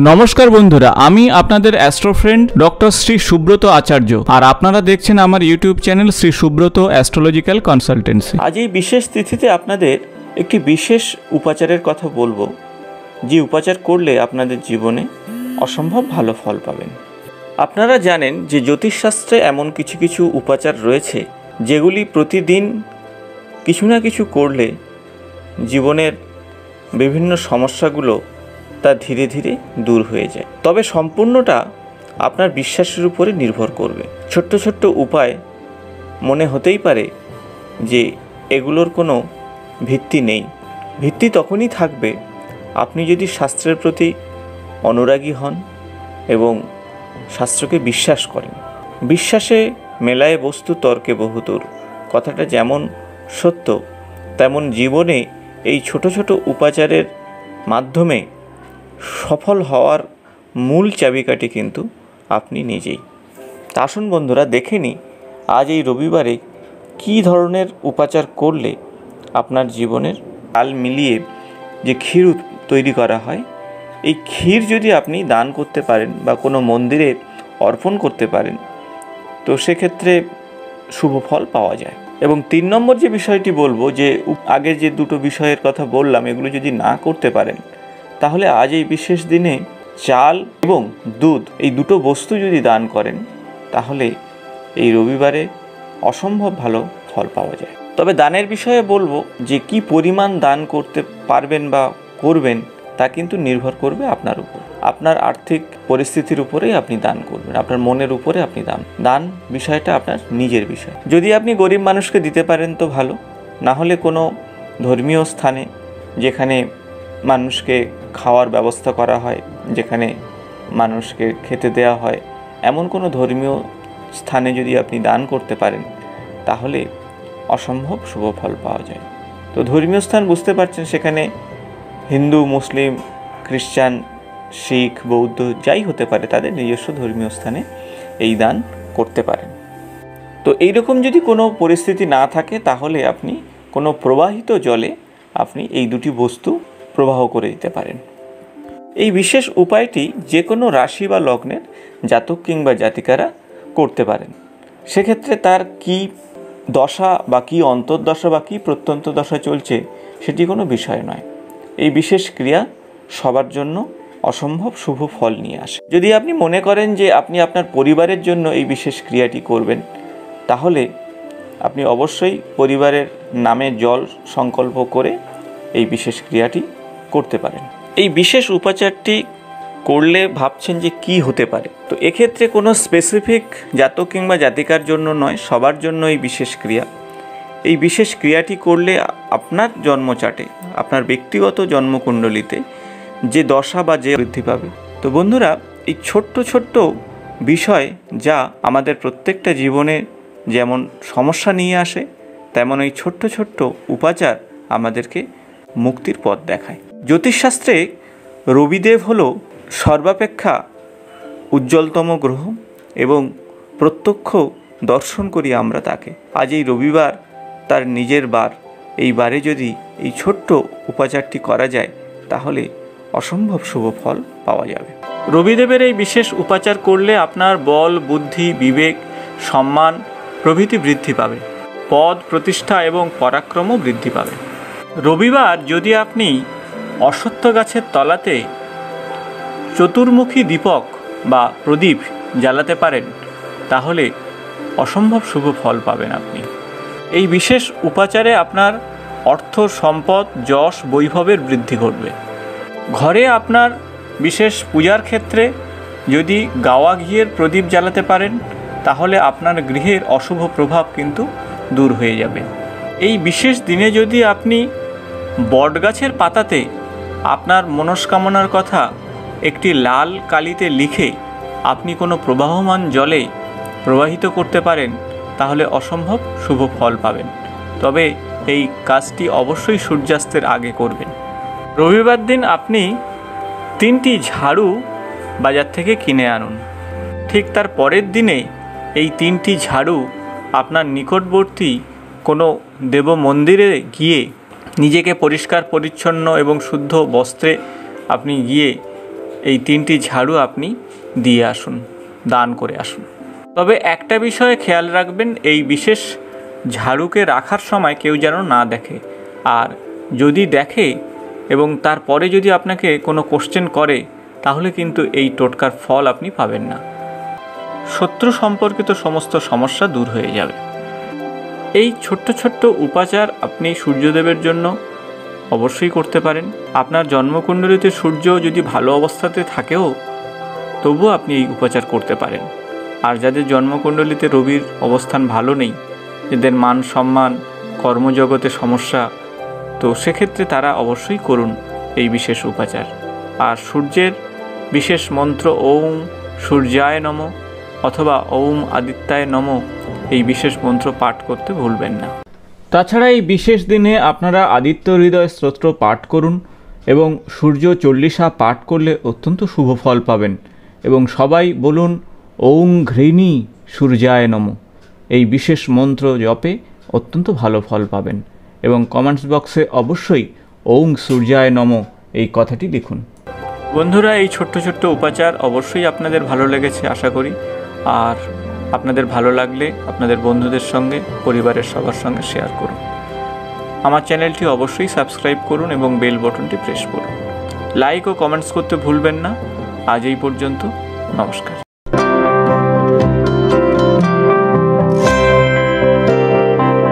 নমস্কার বন্ধুরা, আমি আপনাদের astro friend doctor Shri Subrata Acharya, আর আপনারা দেখছেন আমার YouTube channel Shri Subrata astrological consultancy. আজ এই বিশেষ তিথিতে আপনাদের একটি বিশেষ উপাচারের কথা বলবো, যে উপাচার করলে আপনাদের জীবনে অসম্ভব ভালো ফল পাবেন। আপনারা জানেন যে জ্যোতিষশাস্ত্রে এমন কিছু কিছু উপাচার রয়েছে যেগুলি প্রতিদিন কিছু না কিছু করলে জীবনের বিভিন্ন সমস্যাগুলো তা ধীরে ধীরে দূর হয়ে যায়। তবে সম্পূর্ণটা আপনার বিশ্বাসের উপরে নির্ভর করবে। ছোট্ট ছোট্ট উপায় মনে হতেই পারে যে এগুলোর কোনো ভিত্তি নেই। ভিত্তি তখনই থাকবে আপনি যদি শাস্ত্রের প্রতি অনুরাগী হন এবং শাস্ত্রকে বিশ্বাস করেন। বিশ্বাসে মেলায় বস্তু তর্কে বহুদূর কথাটা যেমন সত্য, তেমন জীবনে এই ছোট ছোট উপাচারের মাধ্যমে সফল হওয়ার মূল চাবিকাঠি কিন্তু আপনি নিজেই। তা আসুন বন্ধুরা, দেখে নিই আজ এই রবিবারে কী ধরনের উপাচার করলে আপনার জীবনের তাল মিলিয়ে যে ক্ষীর তৈরি করা হয়, এই ক্ষীর যদি আপনি দান করতে পারেন বা কোনো মন্দিরে অর্পণ করতে পারেন, তো সেক্ষেত্রে শুভ ফল পাওয়া যায়। এবং 3 নম্বর যে বিষয়টি বলবো, যে আগে যে দুটো বিষয়ের কথা বললাম, এগুলো যদি না করতে পারেন তাহলে আজ এই বিশেষ দিনে চাল এবং দুধ, এই দুটো বস্তু যদি দান করেন তাহলে এই রবিবারে অসম্ভব ভালো ফল পাওয়া যায়। তবে দানের বিষয়ে বলবো যে কি পরিমাণ দান করতে পারবেন বা করবেন তা কিন্তু নির্ভর করবে আপনার উপর। আপনার আর্থিক পরিস্থিতির উপরেই আপনি দান করবেন, আপনার মনের উপরে আপনি দান বিষয়টা আপনার নিজের বিষয়। যদি আপনি গরিব মানুষকে দিতে পারেন তো ভালো, না হলে কোনো ধর্মীয় স্থানে যেখানে মানুষকে খাওয়ার ব্যবস্থা করা হয়, যেখানে মানুষকে খেতে দেওয়া হয়, এমন কোনো ধর্মীয় স্থানে যদি আপনি দান করতে পারেন তাহলে অসম্ভব শুভ ফল পাওয়া যায়। তো ধর্মীয় স্থান বুঝতে পারছেন, সেখানে হিন্দু, মুসলিম, খ্রিস্টান, শিখ, বৌদ্ধ যাই হতে পারে, তাদের নিজস্ব ধর্মীয় স্থানে এই দান করতে পারেন। তো এইরকম যদি কোনো পরিস্থিতি না থাকে তাহলে আপনি কোনো প্রবাহিত জলে আপনি এই দুটি বস্তু প্রবাহ করে দিতে পারেন। এই বিশেষ উপায়টি যে কোনো রাশি বা লগ্নের জাতক কিংবা জাতিকারা করতে পারেন। সেক্ষেত্রে তার কি দশা বা কি অন্তর্দশা বা কি প্রত্যন্ত দশা চলছে সেটি কোনো বিষয় নয়। এই বিশেষ ক্রিয়া সবার জন্য অসম্ভব শুভ ফল নিয়ে আসে। যদি আপনি মনে করেন যে আপনি আপনার পরিবারের জন্য এই বিশেষ ক্রিয়াটি করবেন, তাহলে আপনি অবশ্যই পরিবারের নামে জল সংকল্প করে এই বিশেষ ক্রিয়াটি করতে পারেন। এই বিশেষ উপাচারটি করলে ভাবছেন যে কি হতে পারে, তো এক্ষেত্রে কোনো স্পেসিফিক জাতক কিংবা জাতিকার জন্য নয়, সবার জন্য এই বিশেষ ক্রিয়া। এই বিশেষ ক্রিয়াটি করলে আপনার জন্মচাটে, আপনার ব্যক্তিগত জন্মকুণ্ডলিতে যে দশা বা যে বৃদ্ধি পাবে। তো বন্ধুরা, এই ছোট্ট ছোট্ট বিষয় যা আমাদের প্রত্যেকটা জীবনে যেমন সমস্যা নিয়ে আসে, তেমন এই ছোট্ট ছোট্ট উপাচার আমাদেরকে মুক্তির পথ দেখায়। জ্যোতিষশাস্ত্রে রবিদেব হল সর্বাপেক্ষা উজ্জ্বলতম গ্রহ এবং প্রত্যক্ষ দর্শন করি আমরা তাকে। আজ এই রবিবার তার নিজের বার, এই বারে যদি এই ছোট্ট উপাচারটি করা যায় তাহলে অসম্ভব শুভ ফল পাওয়া যাবে। রবিদেবের এই বিশেষ উপাচার করলে আপনার বল, বুদ্ধি, বিবেক, সম্মান প্রভৃতি বৃদ্ধি পাবে। পদ, প্রতিষ্ঠা এবং পরাক্রমও বৃদ্ধি পাবে। রবিবার যদি আপনি অশ্বত্থ গাছের তলাতে চতুর্মুখী দীপক বা প্রদীপ জ্বালাতে পারেন তাহলে অসম্ভব শুভ ফল পাবেন আপনি। এই বিশেষ উপাচারে আপনার অর্থ, সম্পদ, যশ, বৈভবের বৃদ্ধি ঘটবে। ঘরে আপনার বিশেষ পূজার ক্ষেত্রে যদি গাওয়া ঘিয়ের প্রদীপ জ্বালাতে পারেন তাহলে আপনার গৃহের অশুভ প্রভাব কিন্তু দূর হয়ে যাবে। এই বিশেষ দিনে যদি আপনি বটগাছের পাতাতে আপনার মনস্কামনার কথা একটি লাল কালিতে লিখে আপনি কোনো প্রবাহমান জলে প্রবাহিত করতে পারেন তাহলে অসম্ভব শুভ ফল পাবেন। তবে এই কাজটি অবশ্যই সূর্যাস্তের আগে করবেন। রবিবার দিন আপনি 3টি ঝাড়ু বাজার থেকে কিনে আনুন। ঠিক তার পরের দিনে এই 3টি ঝাড়ু আপনার নিকটবর্তী কোনো দেব মন্দিরে গিয়ে নিজেকে পরিষ্কার পরিচ্ছন্ন এবং শুদ্ধ বস্ত্রে আপনি গিয়ে এই 3টি ঝাড়ু আপনি দিয়ে আসুন, দান করে আসুন। তবে একটা বিষয়ে খেয়াল রাখবেন, এই বিশেষ ঝাড়ুকে রাখার সময় কেউ যেন না দেখে। আর যদি দেখে এবং তারপরে যদি আপনাকে কোনো কোশ্চেন করে, তাহলে কিন্তু এই টোটকার ফল আপনি পাবেন না। শত্রু সম্পর্কিত সমস্ত সমস্যা দূর হয়ে যাবে। এই ছোট্ট ছোট্ট উপাচার আপনি সূর্যদেবের জন্য অবশ্যই করতে পারেন। আপনার জন্মকুণ্ডলিতে সূর্য যদি ভালো অবস্থাতে থাকেও, তবুও আপনি এই উপাচার করতে পারেন। আর যাদের জন্মকুণ্ডলিতে রবির অবস্থান ভালো নেই, যাদের মান সম্মান কর্মজগতে সমস্যা, তো সেক্ষেত্রে তারা অবশ্যই করুন এই বিশেষ উপাচার। আর সূর্যের বিশেষ মন্ত্র ওম সূর্যায় নমঃ অথবা ওম আদিত্যায় নমঃ, এই বিশেষ মন্ত্র পাঠ করতে ভুলবেন না। তাছাড়া এই বিশেষ দিনে আপনারা আদিত্য হৃদয় স্তোত্র পাঠ করুন এবং সূর্য চল্লিশা পাঠ করলে অত্যন্ত শুভ ফল পাবেন। এবং সবাই বলুন ওং ঘৃণী সূর্যায় নমঃ, এই বিশেষ মন্ত্র জপে অত্যন্ত ভালো ফল পাবেন। এবং কমেন্টস বক্সে অবশ্যই ওং সূর্যায় নমঃ এই কথাটি লিখুন। বন্ধুরা, এই ছোট্ট ছোট্ট উপাচার অবশ্যই আপনাদের ভালো লেগেছে আশা করি। আর আপনাদের ভালো লাগলে আপনাদের বন্ধুদের সঙ্গে, পরিবারের সবার সঙ্গে শেয়ার করুন। আমার চ্যানেলটি অবশ্যই সাবস্ক্রাইব করুন এবং বেল বাটনটি প্রেস করুন। লাইক ও কমেন্টস করতে ভুলবেন না। আজ এই পর্যন্ত, নমস্কার।